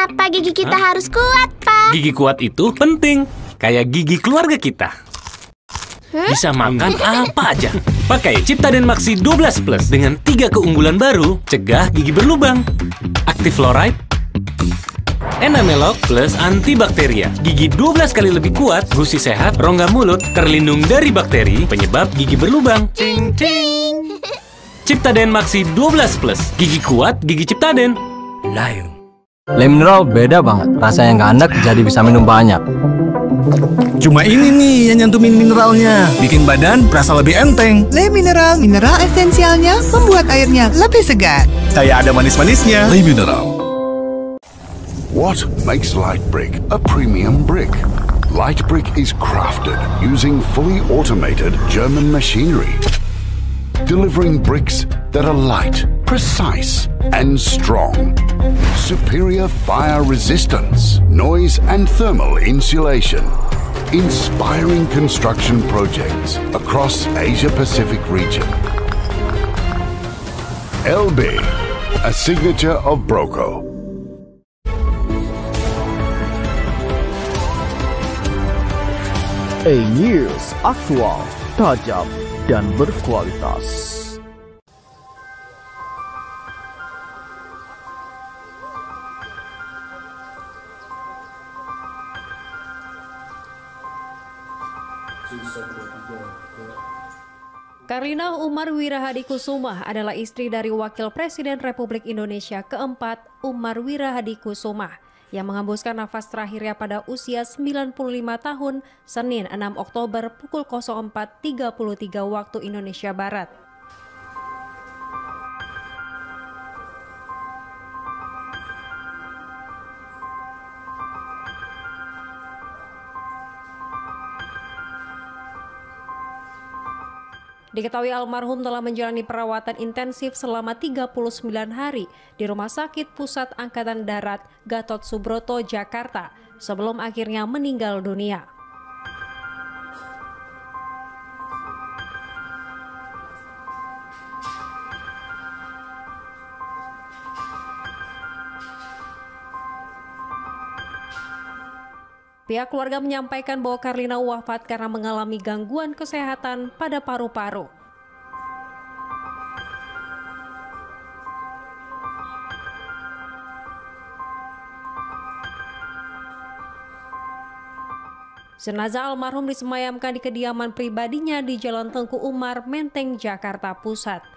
Kenapa gigi kita harus kuat, Pak? Gigi kuat itu penting, kayak gigi keluarga kita. Bisa makan apa aja. Pakai Ciptaden Maxi 12 Plus dengan 3 keunggulan baru, cegah gigi berlubang. Aktif fluoride, enamelok plus antibakteria. Gigi 12 kali lebih kuat, gusi sehat, rongga mulut terlindung dari bakteri penyebab gigi berlubang. Ting ting. Ciptaden Maxi 12 Plus, gigi kuat, gigi Ciptaden. Layu. Le mineral beda banget, rasanya nggak enak jadi bisa minum banyak. Cuma ini nih yang nyantumin mineralnya, bikin badan berasa lebih enteng. Le Mineral, mineral esensialnya membuat airnya lebih segar. Saya ada manis-manisnya. Le Mineral. What makes Light Brick a premium brick? Light Brick is crafted using fully automated German machinery, delivering bricks that are light, precise, and strong. Superior fire resistance, noise and thermal insulation. Inspiring construction projects across Asia-Pacific region. LB, a signature of Broco. News aktual, tajam, dan berkualitas. Karlina Umar Wirahadikusumah adalah istri dari Wakil Presiden Republik Indonesia keempat Umar Wirahadikusumah yang menghembuskan nafas terakhirnya pada usia 95 tahun Senin 6 Oktober pukul 04.33 waktu Indonesia Barat. Diketahui almarhum telah menjalani perawatan intensif selama 39 hari di Rumah Sakit Pusat Angkatan Darat Gatot Subroto, Jakarta, sebelum akhirnya meninggal dunia. Pihak keluarga menyampaikan bahwa Karlina wafat karena mengalami gangguan kesehatan pada paru-paru. Jenazah almarhum disemayamkan di kediaman pribadinya di Jalan Tengku Umar, Menteng, Jakarta Pusat.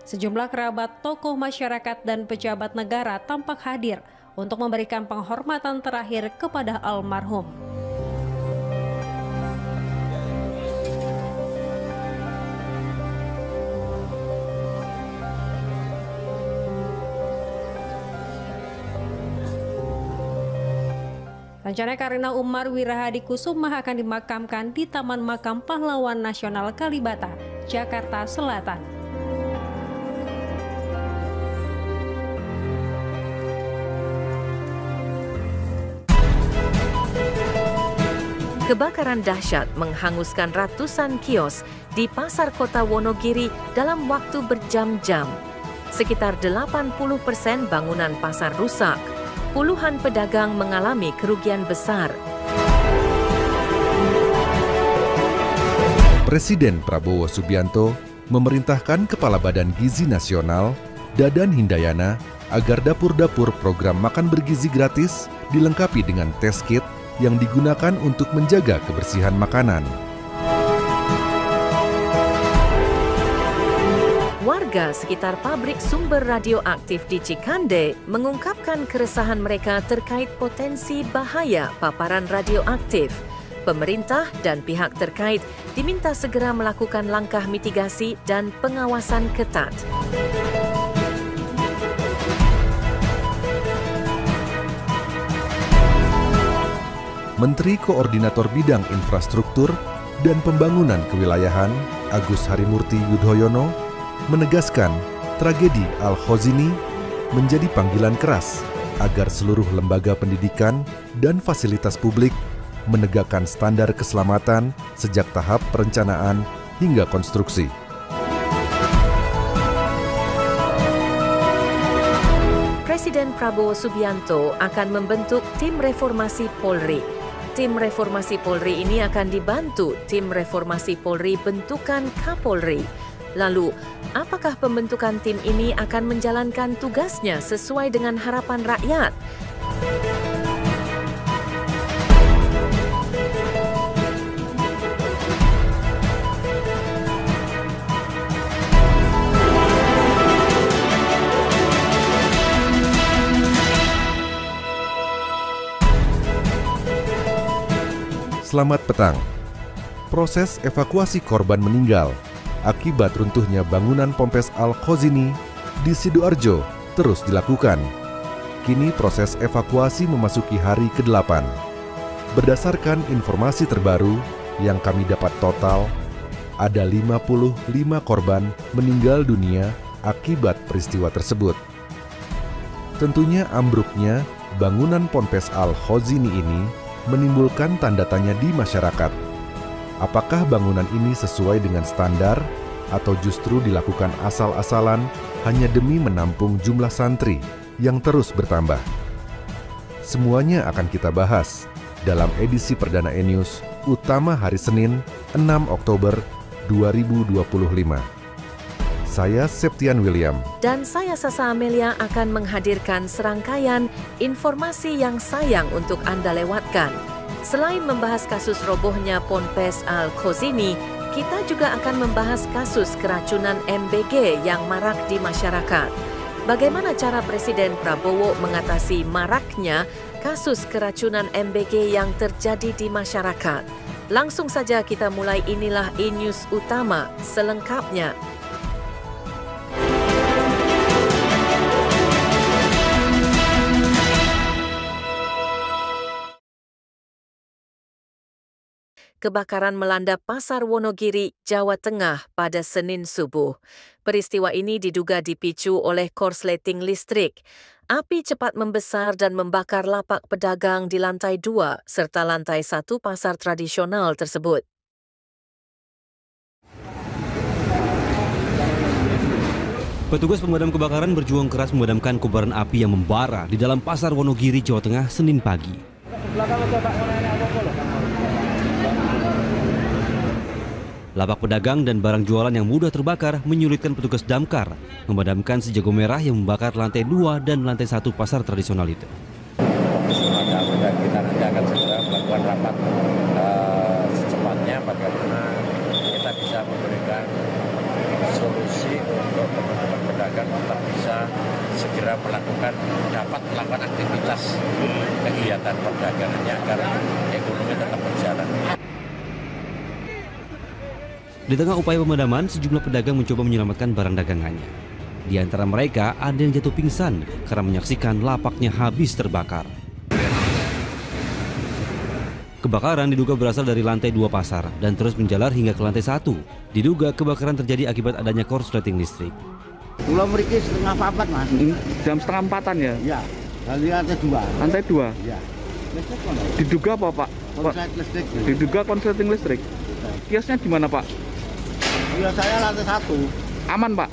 Sejumlah kerabat, tokoh masyarakat, dan pejabat negara tampak hadir untuk memberikan penghormatan terakhir kepada almarhum. Rencana Karlina Umar Wirahadikusumah akan dimakamkan di Taman Makam Pahlawan Nasional Kalibata, Jakarta Selatan. Kebakaran dahsyat menghanguskan ratusan kios di pasar kota Wonogiri dalam waktu berjam-jam. Sekitar 80% bangunan pasar rusak. Puluhan pedagang mengalami kerugian besar. Presiden Prabowo Subianto memerintahkan Kepala Badan Gizi Nasional, Dadan Hindayana, agar dapur-dapur program makan bergizi gratis dilengkapi dengan test kit yang digunakan untuk menjaga kebersihan makanan. Warga sekitar pabrik sumber radioaktif di Cikande mengungkapkan keresahan mereka terkait potensi bahaya paparan radioaktif. Pemerintah dan pihak terkait diminta segera melakukan langkah mitigasi dan pengawasan ketat. Menteri Koordinator Bidang Infrastruktur dan Pembangunan Kewilayahan Agus Harimurti Yudhoyono menegaskan tragedi Al-Khozini menjadi panggilan keras agar seluruh lembaga pendidikan dan fasilitas publik menegakkan standar keselamatan sejak tahap perencanaan hingga konstruksi. Presiden Prabowo Subianto akan membentuk tim reformasi Polri. Tim reformasi Polri ini akan dibantu tim reformasi Polri bentukan Kapolri. Lalu, apakah pembentukan tim ini akan menjalankan tugasnya sesuai dengan harapan rakyat? Selamat petang. Proses evakuasi korban meninggal akibat runtuhnya bangunan Ponpes Al-Khozini di Sidoarjo terus dilakukan. Kini proses evakuasi memasuki hari ke-8. Berdasarkan informasi terbaru yang kami dapat total, ada 55 korban meninggal dunia akibat peristiwa tersebut. Tentunya ambruknya bangunan Ponpes Al-Khozini ini menimbulkan tanda tanya di masyarakat. Apakah bangunan ini sesuai dengan standar atau justru dilakukan asal-asalan hanya demi menampung jumlah santri yang terus bertambah? Semuanya akan kita bahas dalam edisi Perdana E-News Utama hari Senin 6 Oktober 2025. Saya Septian William. Dan saya Sasa Amelia akan menghadirkan serangkaian informasi yang sayang untuk Anda lewatkan. Selain membahas kasus robohnya Ponpes Al-Khozini, kita juga akan membahas kasus keracunan MBG yang marak di masyarakat. Bagaimana cara Presiden Prabowo mengatasi maraknya kasus keracunan MBG yang terjadi di masyarakat? Langsung saja kita mulai, inilah E-News Utama selengkapnya. Kebakaran melanda Pasar Wonogiri, Jawa Tengah pada Senin subuh. Peristiwa ini diduga dipicu oleh korsleting listrik. Api cepat membesar dan membakar lapak pedagang di lantai 2 serta lantai 1 pasar tradisional tersebut. Petugas pemadam kebakaran berjuang keras memadamkan kobaran api yang membara di dalam Pasar Wonogiri, Jawa Tengah, Senin pagi. Lapak pedagang dan barang jualan yang mudah terbakar menyulitkan petugas damkar memadamkan si jago merah yang membakar lantai 2 dan lantai 1 pasar tradisional itu. Kita nanti akan segera melakukan rapat secepatnya bagaimana kita bisa memberikan solusi untuk teman-teman pedagang tetap bisa segera dapat melakukan aktivitas kegiatan perdagangannya agar ekonomi tetap berjalan. Di tengah upaya pemadaman, sejumlah pedagang mencoba menyelamatkan barang dagangannya. Di antara mereka ada yang jatuh pingsan karena menyaksikan lapaknya habis terbakar. Kebakaran diduga berasal dari lantai 2 pasar dan terus menjalar hingga ke lantai 1. Diduga kebakaran terjadi akibat adanya korsleting listrik. Pulau Meriki setengah 4, Mas. Jam setengah 4-an ya? Iya, dari lantai 2. Lantai 2? Iya. Diduga apa, Pak? Korsleting listrik. Diduga korsleting listrik. Kiosnya di mana, Pak? Kios saya lantai 1. Aman, Pak?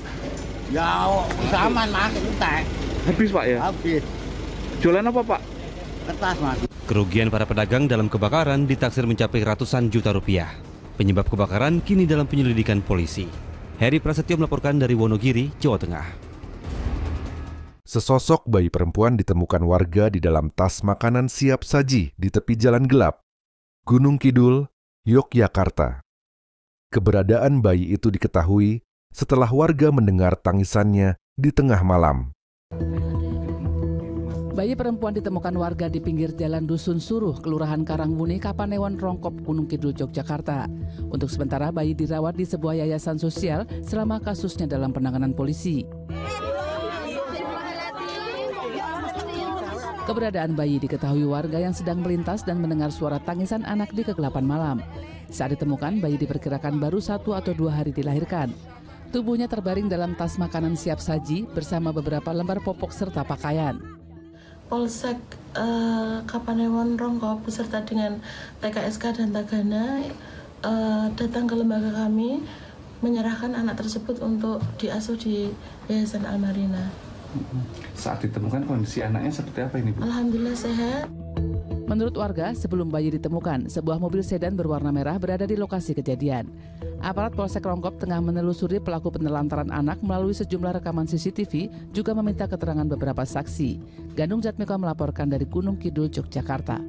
Ya, bisa aman, Mas. Entek. Habis, Pak ya? Habis. Jualan apa, Pak? Kertas, Mas. Kerugian para pedagang dalam kebakaran ditaksir mencapai ratusan juta rupiah. Penyebab kebakaran kini dalam penyelidikan polisi. Heri Prasetyo melaporkan dari Wonogiri, Jawa Tengah. Sesosok bayi perempuan ditemukan warga di dalam tas makanan siap saji di tepi jalan gelap, Gunung Kidul, Yogyakarta. Keberadaan bayi itu diketahui setelah warga mendengar tangisannya di tengah malam. Bayi perempuan ditemukan warga di pinggir jalan Dusun Suruh, Kelurahan Karangmuni, Kapanewon, Rongkop, Gunung Kidul, Yogyakarta. Untuk sementara bayi dirawat di sebuah yayasan sosial selama kasusnya dalam penanganan polisi. Keberadaan bayi diketahui warga yang sedang melintas dan mendengar suara tangisan anak di kegelapan malam. Saat ditemukan, bayi diperkirakan baru 1 atau 2 hari dilahirkan. Tubuhnya terbaring dalam tas makanan siap saji bersama beberapa lembar popok serta pakaian. Polsek Kapanewon Rongkop beserta dengan TKSK dan Tagana datang ke lembaga kami menyerahkan anak tersebut untuk diasuh di Yayasan Almarina. Saat ditemukan kondisi anaknya seperti apa ini, Bu? Alhamdulillah sehat. Menurut warga, sebelum bayi ditemukan, sebuah mobil sedan berwarna merah berada di lokasi kejadian. Aparat Polsek Rongkop tengah menelusuri pelaku penelantaran anak melalui sejumlah rekaman CCTV, juga meminta keterangan beberapa saksi. Gandung Jatmiko melaporkan dari Gunung Kidul, Yogyakarta.